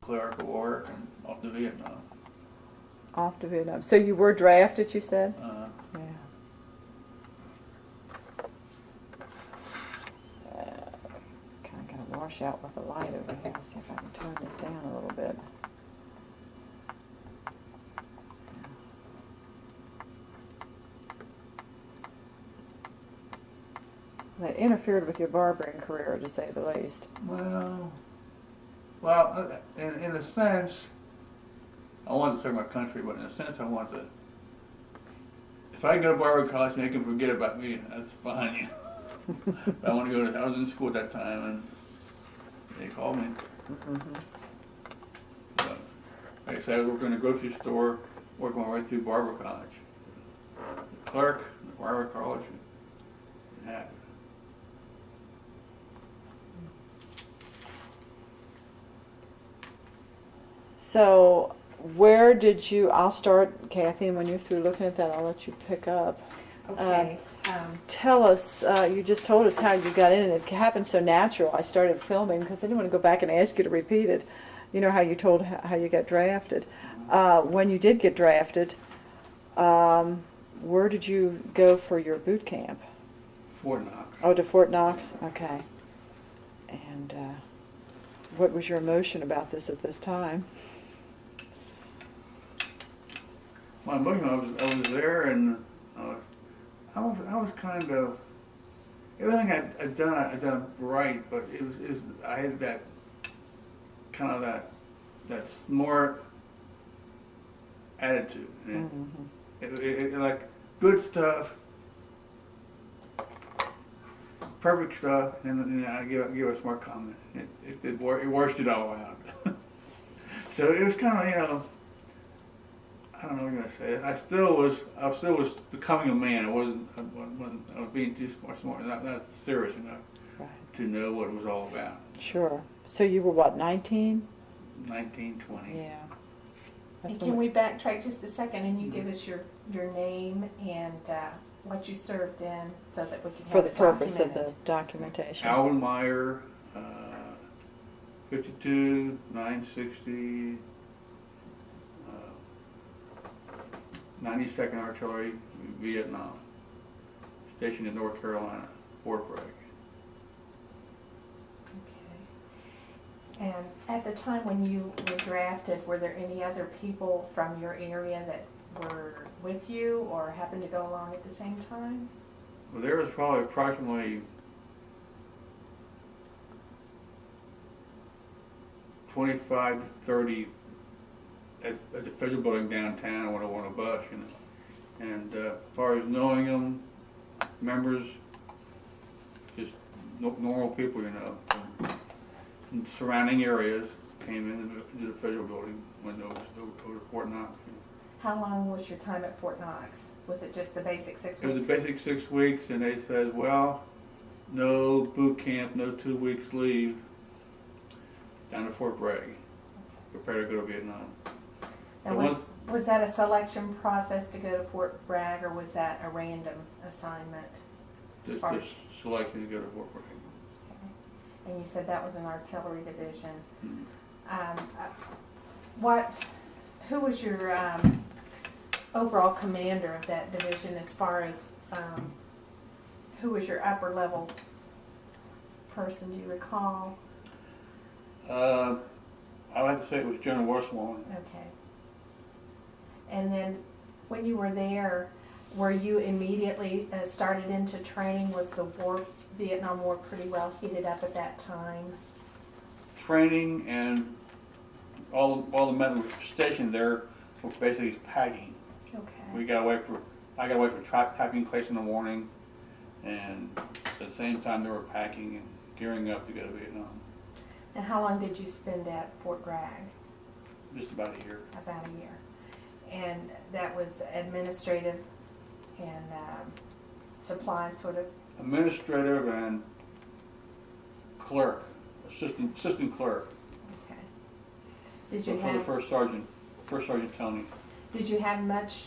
clerical work and off to Vietnam. Off to Vietnam. So you were drafted, you said? Yeah. Kind of going to wash out with the light over here. See if I can turn this down a little bit. That interfered with your barbering career, to say the least. Well, in a sense, I wanted to serve my country, but in a sense, I wanted to. If I go to Barbary College and they can forget about me, that's fine. I want to go to. I was in school at that time, and they called me. So, like I said, I was working in a grocery store, working my way through Barbary College. The clerk, the Barbary College, and that. So, where did you, I'll start, Kathy, and when you're through looking at that, I'll let you pick up. Okay. Tell us, you just told us how you got in, and it happened so natural. I started filming because I didn't want to go back and ask you to repeat it. You know how you told how you got drafted. When you did get drafted, where did you go for your boot camp? Fort Knox. Oh, to Fort Knox? Okay. And what was your emotion about this at this time? My emotion, I was there, and I was kind of, everything I'd done right, but it was I had that kind of that smart attitude, and it like good stuff, perfect stuff, and I give a smart comment. It washed it all out. So it was kind of, you know, I don't know what I'm gonna say. I still was becoming a man. I was being too smart, not serious enough to know what it was all about. Sure. So you were what, 19? 19, 20. Yeah. And can we backtrack just a second and you give us your name and what you served in so that we can have for the it purpose of documented? the documentation. Alvin Myer, 52, 960, 92nd Artillery, Vietnam, stationed in North Carolina, Fort Bragg. Okay. And at the time when you were drafted, were there any other people from your area that were with you or happened to go along at the same time? Well, there was probably approximately 25 to 30 at the federal building downtown when I went on a bus, you know. And as far as knowing them, members, just normal people, you know, from surrounding areas came into the federal building when there was over Fort Knox. You know. How long was your time at Fort Knox? Was it just the basic 6 weeks? It was the basic 6 weeks, and they said, well, no boot camp, no 2 weeks leave, down to Fort Bragg. Prepare to go to Vietnam. And was that a selection process to go to Fort Bragg, or was that a random assignment? Just selection to go to Fort Bragg. Okay. And you said that was an artillery division. Mm-hmm. Who was your overall commander of that division, as far as who was your upper level person? Do you recall? I like to say it was General Westlawn. Okay. And then when you were there, were you immediately started into training? Was the Vietnam War pretty well heated up at that time? Training and all the men who were stationed there were basically packing. Okay. I got away for typing class in the morning, and at the same time they were packing and gearing up to go to Vietnam. And how long did you spend at Fort Bragg? Just about a year. About a year. And that was administrative and supply sort of? Administrative and clerk, assistant clerk. Okay. Did you for the first sergeant Tony. Did you have much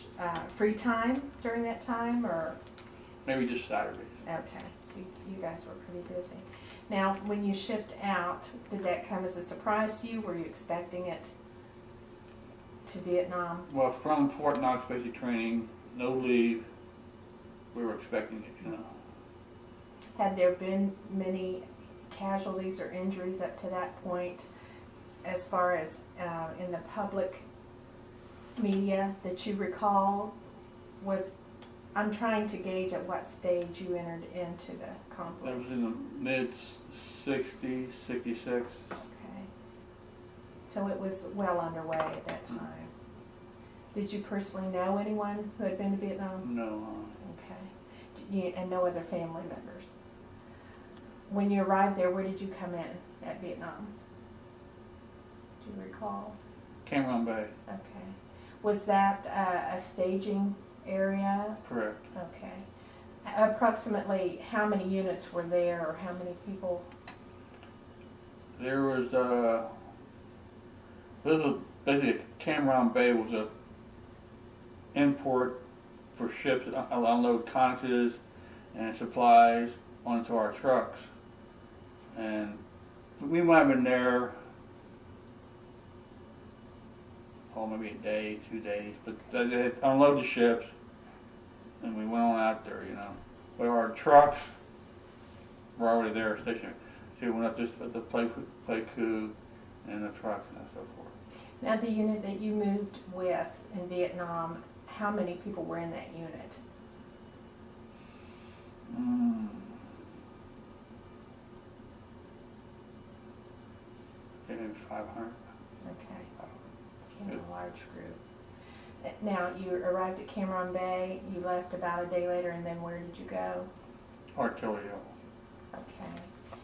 free time during that time, or? Maybe just Saturdays. Okay, so you guys were pretty busy. Now, when you shipped out, did that come as a surprise to you? Were you expecting it to Vietnam? Well, from Fort Knox basic training, no leave, we were expecting it, you know. Had there been many casualties or injuries up to that point, as far as in the public media that you recall? I'm trying to gauge at what stage you entered into the That conflict. was in the mid-60s, 66. Okay. So it was well underway at that time. Did you personally know anyone who had been to Vietnam? No. Okay. And no other family members? When you arrived there, where did you come in at Vietnam? Do you recall? Cam Ranh Bay. Okay. Was that a staging area? Correct. Okay. Approximately how many units were there, or how many people? There was, this was basically, Cam Ranh Bay was a import for ships that unload conches and supplies onto our trucks. And we might have been there, maybe a day, 2 days, but they had unloaded the ships and we went on out there, you know. But our trucks were already there stationary. So we went up just at the Pleiku and the trucks and so forth. Now, the unit that you moved with in Vietnam, how many people were in that unit? Maybe 500. Okay. Became a large group. Now, you arrived at Cam Ranh Bay, you left about a day later, and then where did you go? Artillery. Okay.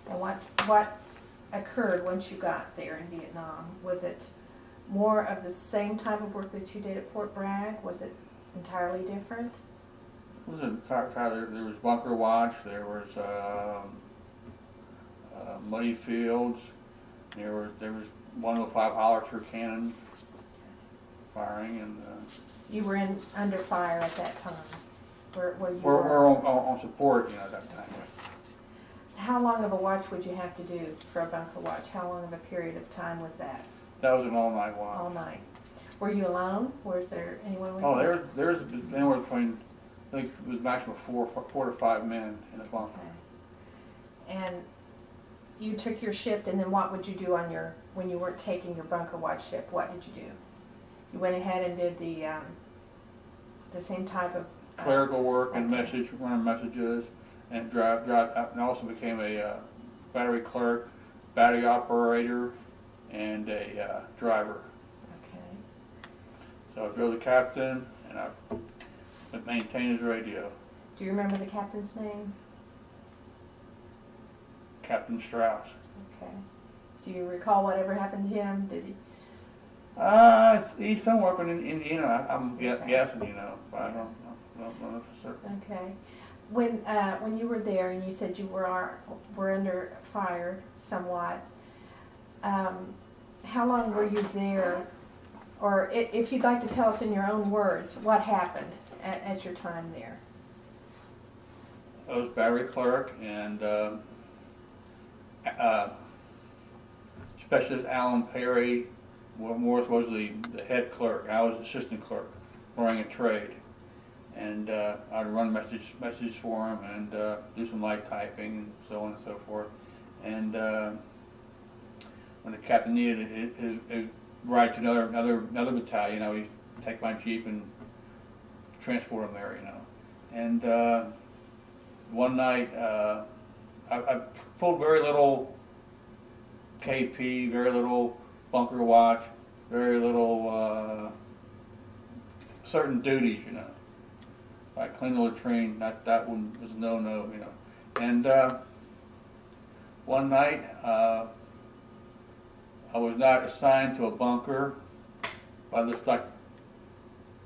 And what occurred once you got there in Vietnam? Was it more of the same type of work that you did at Fort Bragg? Was it entirely different? It was there was bunker watch, there was muddy fields, there was 105 howitzer cannon firing, and You were under fire at that time, where you we're were. on support, you know, at that time. How long of a watch would you have to do for a bunker watch? How long of a period of time was that? That was an all-night watch. All night. Were you alone? Was there anyone with you? Oh, there's anywhere between, I think it was maximum four to five men in a bunker. Okay. And you took your shift, and then what would you do when you weren't taking your bunker watch shift? What did you do? You went ahead and did the same type of Clerical work and okay. running messages, and and also became a battery clerk, battery operator, and a driver. Okay. So I drove the captain, and I maintained his radio. Do you remember the captain's name? Captain Strauss. Okay. Do you recall whatever happened to him? Did he? He's somewhere up in Indiana. I'm Okay. guessing, you know, but I don't know for certain. Okay. When you were there and you said you were under fire somewhat, how long were you there? Or if you'd like to tell us in your own words, what happened at your time there? I was battery clerk, and Specialist Alan Perry Morris was the head clerk. I was assistant clerk, running a trade. And I'd run messages for him and do some light typing and so on and so forth. And when the captain needed his ride to another battalion, I would take my Jeep and transport him there, you know. And one night, I pulled very little KP, very little bunker watch, very little certain duties, you know. Like clean the latrine, that one was a no-no, you know. And one night, I was not assigned to a bunker. I was like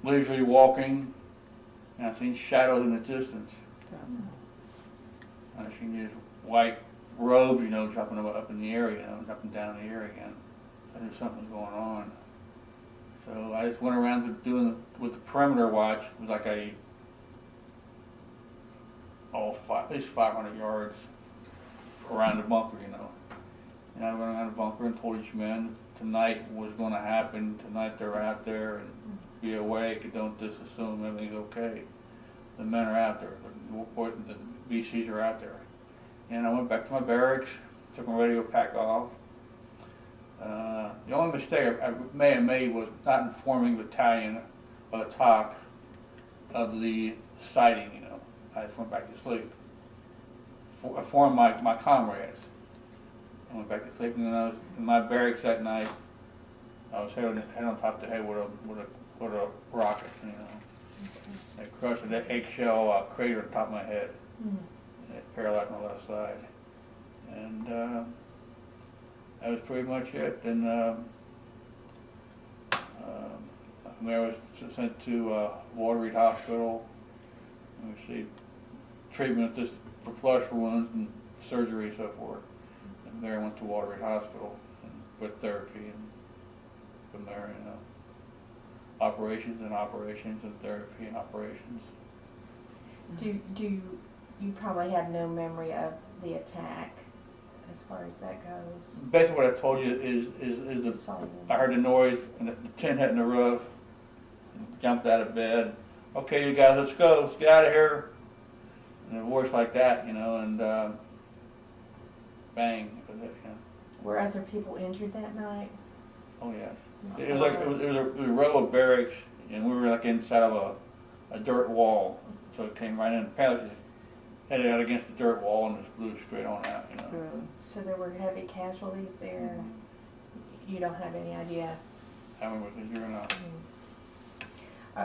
leisurely walking, and I seen shadows in the distance. I seen these white robes, you know, jumping up in the air, you know, up and down the air again. I knew something was going on. So I just went around with the perimeter watch. It was like at least 500 yards around the bunker, you know. And I went around the bunker and told each man tonight was going to happen. Tonight they're out there, and be awake and don't just assume everything's okay. The men are out there. The BCs are out there. And I went back to my barracks, took my radio pack off. The only mistake I may have made was not informing the battalion or the TOC of the sighting, you know. I just went back to sleep. I informed my comrades. I went back to sleep, and then I was in my barracks that night. I was head on top of the head with a rocket, you know. I crushed an eggshell crater on top of my head. It paralyzed my left side. And that was pretty much it. And I was sent to Waterreed Hospital and received treatment for flesh wounds and surgery and so forth. And there I went to Waterreed Hospital with therapy, and from there, you know, operations and operations and therapy and operations. You probably have no memory of the attack as far as that goes? Basically what I told you is I heard the noise and the tin hitting the roof, and jumped out of bed. Okay, you guys, let's go. Let's get out of here. And a voice like that, you know, and bang. It was it, you know. Were other people injured that night? Oh yes. It was like it was a row of barracks, and we were like inside of a dirt wall. So it came right in. Apparently, headed out against the dirt wall and just blew straight on out. You know. So there were heavy casualties there. You don't have any idea. I remember it was a year and a half.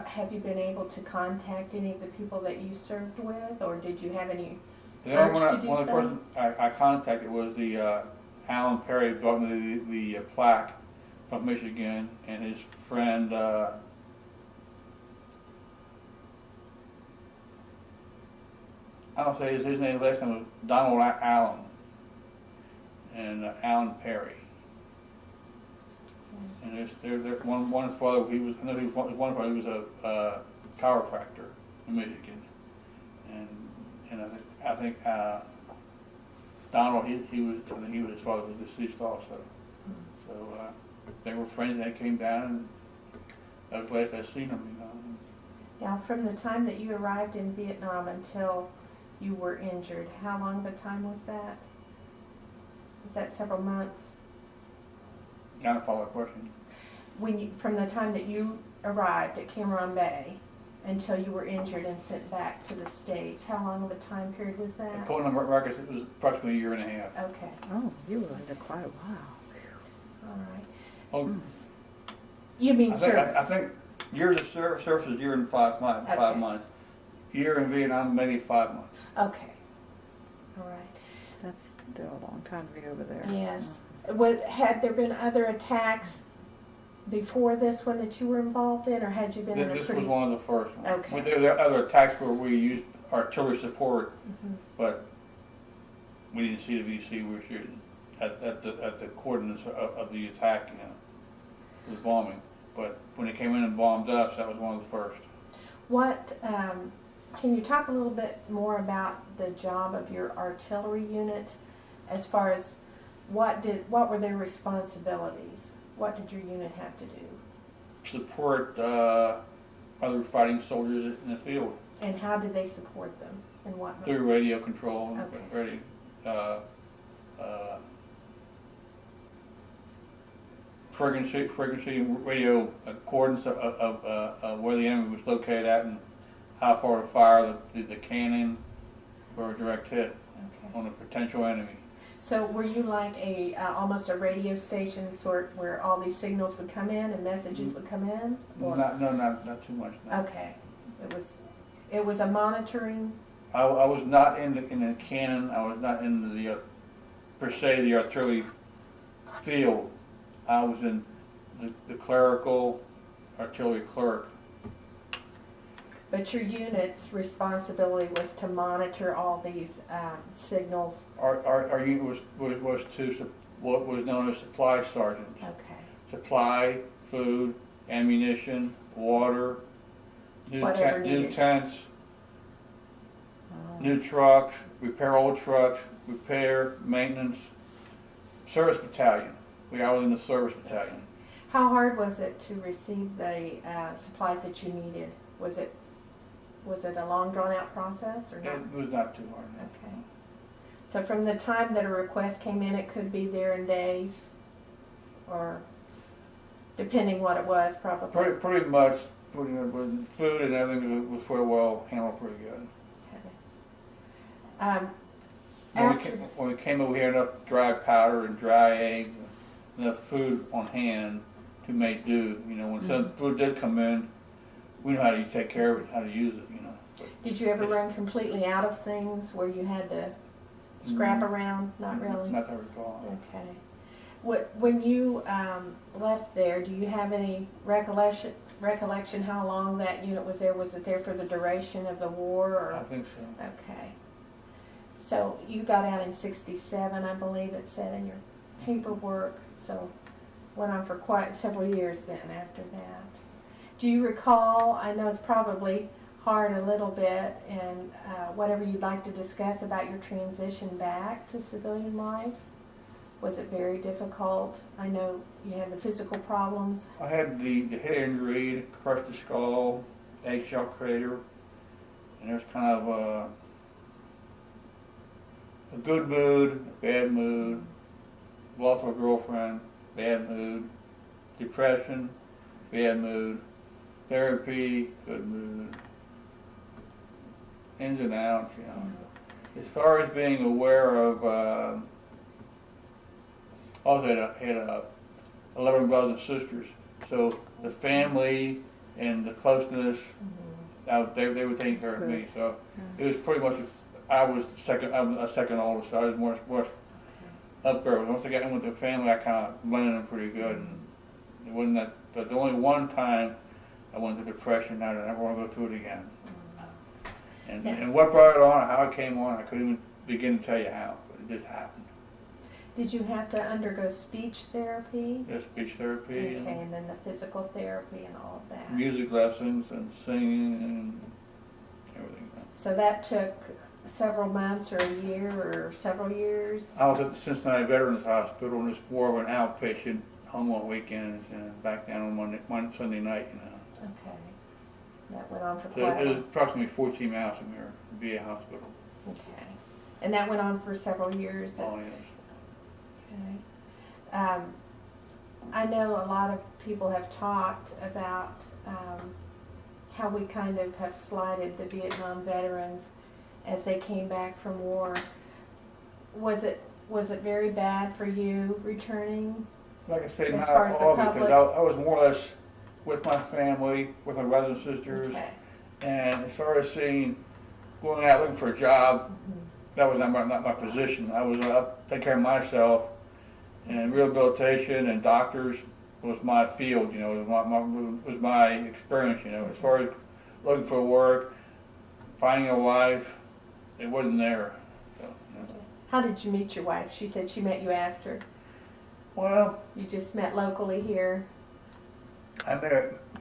Have you been able to contact any of the people that you served with, or did you have any The only urge to do one of the so? person I contacted was the Alvin Perry, brought me the plaque from Michigan, and his friend. I don't say his name. Last name was Donald Allen, and Allen Perry. And one father, one father, he was a chiropractor in Michigan, and I think Donald, his father was deceased also. So they were friends. They came down, and I was glad I seen them. You know. Now, from the time that you arrived in Vietnam until you were injured, how long of a time was that? Was that several months? Not a follow-up question. From the time that you arrived at Cameron Bay until you were injured and sent back to the States, how long of a time period was that? According to records, it was approximately a year and a half. Okay, Oh, you were under quite a while. all right. Oh, You mean service? I think years of service is a year and 5 months. Okay. 5 months. Year in Vietnam, maybe 5 months. Okay, all right. That's still a long time to be over there. Yes. Had there been other attacks before this one that you were involved in, or had you been in a This pretty... was one of the first ones. Okay. There are other attacks where we used artillery support, but we didn't see the VC. We were shooting at the coordinates of the attack. You know, it was bombing. But when they came in and bombed us, that was one of the first. What, can you talk a little bit more about the job of your artillery unit as far as what were their responsibilities? What did your unit have to do? Support other fighting soldiers in the field. And how did they support them? And what? Through radio control, Okay. frequency radio coordinates of where the enemy was located at and how far to fire the cannon for a direct hit on a potential enemy. So were you like almost a radio station sort where all these signals would come in and messages would come in? Or? Not too much. No. Okay, it was a monitoring. I was not in the cannon. I was not in the per se the artillery field. I was in the clerical artillery clerk. But your unit's responsibility was to monitor all these signals. Our unit was to what was known as supply sergeants. Okay. Supply, food, ammunition, water, new Whatever needed. tents, new trucks, repair old trucks, repair, maintenance, service battalion. We are in the service battalion. How hard was it to receive the supplies that you needed? Was it a long drawn out process or not? It was not too hard. Okay. So from the time that a request came in, it could be there in days, or depending what it was, probably. Pretty much, with food and everything was pretty well handled pretty good. Okay. When we came over here, enough dry powder and dry eggs, enough food on hand to make do. You know, when some food did come in, we know how to take care of it, how to use it. You know. But did you ever run completely out of things where you had to scrap around? Not really. Not that I recall. Okay. When you left there, do you have any recollection how long that unit was there? Was it there for the duration of the war? Or? I think so. Okay. So you got out in '67, I believe it said in your paperwork. So went on for quite several years then after that. Do you recall, I know it's probably hard a little bit, and whatever you'd like to discuss about your transition back to civilian life? Was it very difficult? I know you had the physical problems. I had the head injury, crushed the skull, eggshell crater, and there's kind of a good mood, a bad mood, lost my girlfriend, bad mood, depression, bad mood, therapy, good mood, ins and outs, you know. As far as being aware of, also had 11 brothers and sisters, so the family and the closeness, they were taking care of me. So it was pretty much, I was second oldest, so I was more up there. Once I got in with the family, I kind of blended in pretty good. And it wasn't that, but the only one time I went into depression, I never want to go through it again. And what brought it on, how it came on, I couldn't even begin to tell you how, but it just happened. Did you have to undergo speech therapy? Yeah, speech therapy. Okay, and then the physical therapy and all of that. Music lessons and singing and everything. So that took several months or a year or several years? I was at the Cincinnati Veterans Hospital and was more of an outpatient, home on weekends and back down on Sunday night, you know. Okay. That went on for So quite a it was while. approximately 14 miles from here, VA hospital. Okay. And that went on for several years? Oh, yes. Okay. I know a lot of people have talked about how we kind of have slighted the Vietnam veterans as they came back from war. Was it very bad for you returning? Like I said, As not far as the all, because public? I was more or less with my family, with my brothers and sisters, Okay. and as far as going out looking for a job, that was not my position. I was take care of myself, and rehabilitation and doctors was my field. You know, was my experience. You know, as far as looking for work, finding a wife, it wasn't there. So, you know. How did you meet your wife? She said she met you after. Well, You just met locally here. I met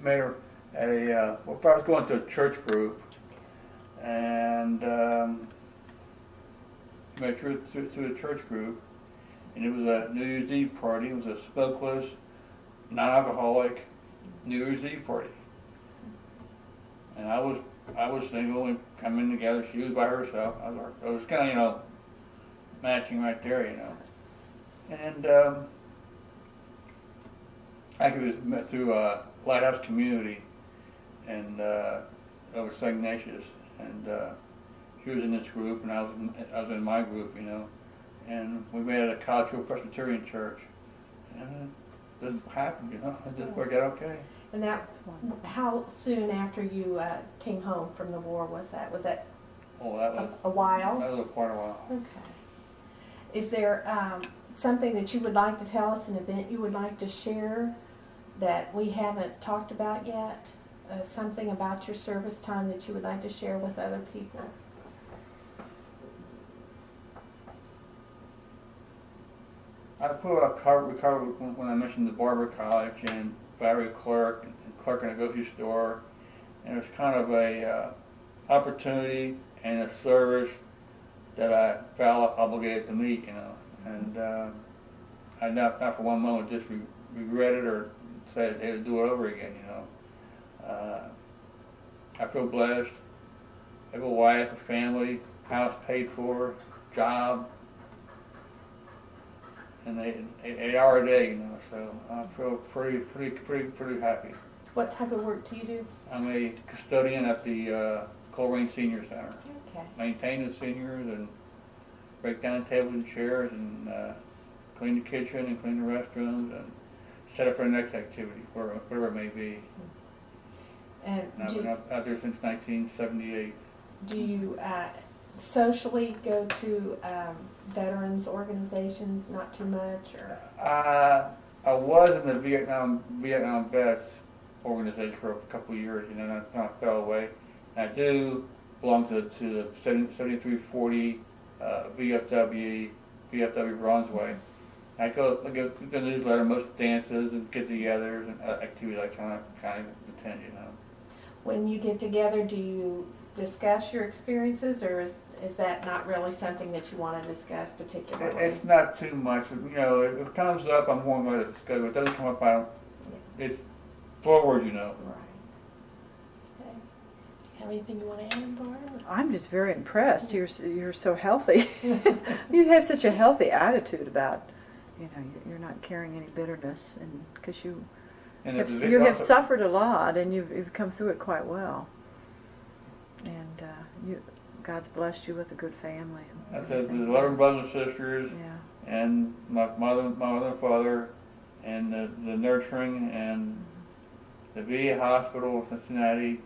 her at a, well, I was going to a church group, and met her through the church group, and it was a New Year's Eve party. It was a smokeless, non-alcoholic New Year's Eve party. And I was single and coming together. She was by herself. I was kind of, you know, matching right there, you know. And I was met through Lighthouse Community, and over St. Ignatius, and she was in this group, and I was in my group, you know, and we met at a College Hill Presbyterian Church, and it just happened, you know. It just worked out okay. And that, how soon after you came home from the war was that? Was that Oh, that was a while? That was quite a while. Okay. Is there something that you would like to tell us, an event you would like to share that we haven't talked about yet? Something about your service time that you would like to share with other people? I put a recovery when I mentioned the Barber College and Battery Clerk and clerk in a grocery store, and it was kind of a opportunity and a service that I felt obligated to meet, you know. And I not for one moment just regret it or said they would do it over again, you know. I feel blessed. I have a wife, a family, house paid for, job, and 8 hour a day, you know. So I feel pretty happy. What type of work do you do? I'm a custodian at the Coleraine Senior Center. Okay. Maintain the seniors and break down tables and chairs and clean the kitchen and clean the restrooms and set up for the next activity, whatever it may be. And And I've been out there since 1978. do you socially go to veterans organizations? Not too much, or I was in the Vietnam Vets organization for a couple of years, you know, and I kind of fell away. And I do belong to the 7340 VFW Brunswick. I get the newsletter, most dances and get-togethers and activities I kind of attend, you know. when you get together, do you discuss your experiences, or is that not really something that you want to discuss particularly? It's not too much, you know. If it comes up, I'm more going to discuss. If it doesn't come up, I don't. It's forward, you know. Right. Okay. Do you have anything you want to add, Barb? I'm just very impressed. You're so healthy. You have such a healthy attitude about, you know, you're not carrying any bitterness, and because you have suffered a lot, and you've come through it quite well. And God's blessed you with a good family. I said the 11 brothers and sisters, yeah. and my mother and father, and the nurturing, and the VA hospital in Cincinnati.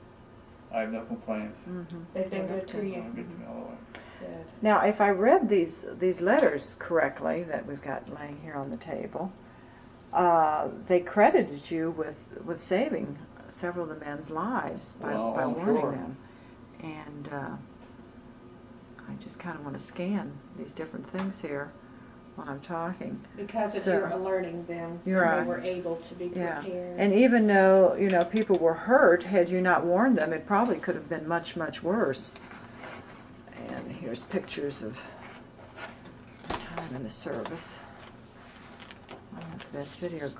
I have no complaints. Mm-hmm. They've been good to you. Good to me all the way. Good. Now, if I read these letters correctly that we've got laying here on the table, they credited you with saving several of the men's lives by warning sure. them. And I just kind of want to scan these different things here while I'm talking. Because if So- you're alerting them, You're right. they were able to be Yeah. prepared. And even though, you know, people were hurt, had you not warned them, it probably could have been much, much worse. And here's pictures of time in the service. I'm not the best video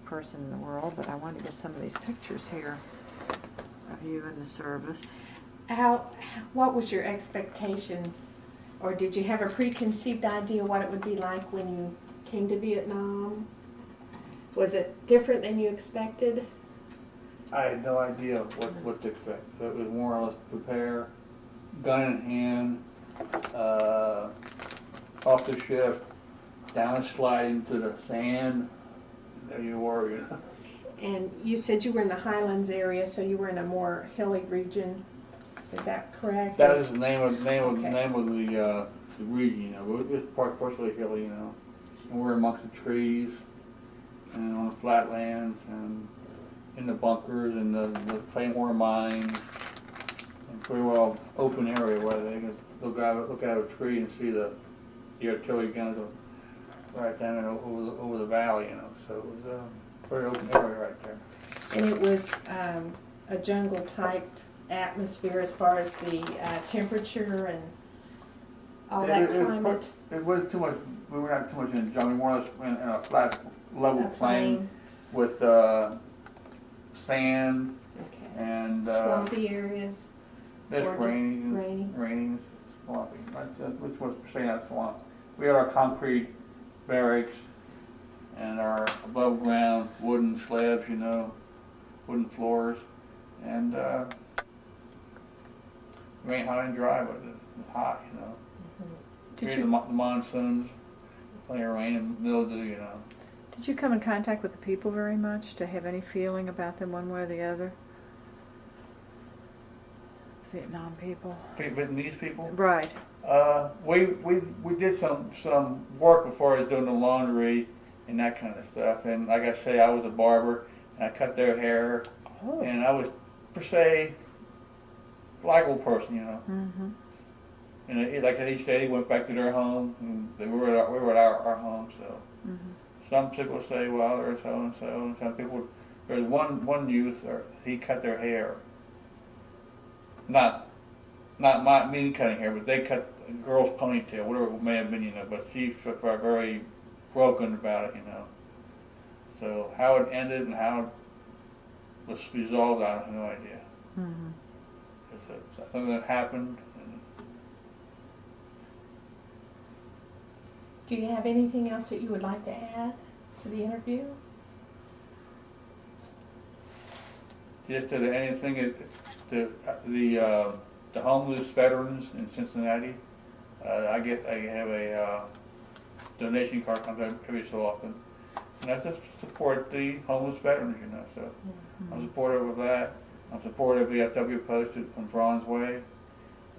person in the world, but I wanted to get some of these pictures here of you in the service. What was your expectation, or did you have a preconceived idea what it would be like when you came to Vietnam? Was it different than you expected? I had no idea what to expect. So it was more or less prepare, gun in hand, off the ship, down a slide into the sand. There you were, you know. And you said you were in the Highlands area, so you were in a more hilly region. Is that correct? That is the name of Okay. the region, you know. It's partially hilly, you know. And we're amongst the trees and on the flatlands and in the bunkers and the Claymore mines, and pretty well open area where they can look out a tree and see the artillery guns right down there over the valley, you know. So it was a very open area right there. And it was a jungle type atmosphere as far as the temperature and all that climate. It wasn't too much. We were not too much in the jungle. More or less in a flat, level plain with sand Okay. and Swampy areas. it's or just raining, swampy. Which was saying that swamp. We had our concrete barracks and our above ground wooden slabs, you know, wooden floors, and rain hot and dry, but it was hot, you know. Did Here's you- the monsoons, plenty of rain and mildew, you know. Did you come in contact with the people very much to have any feeling about them one way or the other? Vietnam people. Vietnamese people. Right. We did some work before I was doing the laundry and that kind of stuff. And like I say, I was a barber and I cut their hair, Oh. and I was per se likable person, you know. Mm-hmm. And like each day, went back to their home, and we were at our home. So Mm-hmm. some people say, well, they're so and so, and some people. There's one youth, he cut their hair. Not not my me cutting hair, but they cut a girl's ponytail, whatever it may have been, you know. But she felt very broken about it, you know. So how it ended and how it was resolved, I have no idea. Mm-hmm. It's something that happened. And Do you have anything else that you would like to add to the interview? just that anything the homeless veterans in Cincinnati, I have a donation card comes out every so often, and I just support the homeless veterans, you know. So I'm supportive of that. I'm supportive of the FW posted from Franz Way,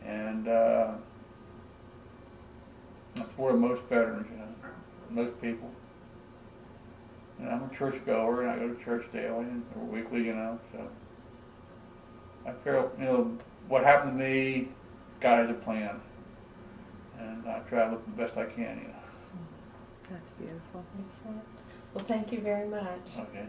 and I support most veterans, you know, most people. And I'm a church goer, and I go to church daily or weekly, you know. So I feel, you know, what happened to me, God has a plan, and I try to look the best I can, you know. That's beautiful. Excellent. Well, thank you very much. Okay.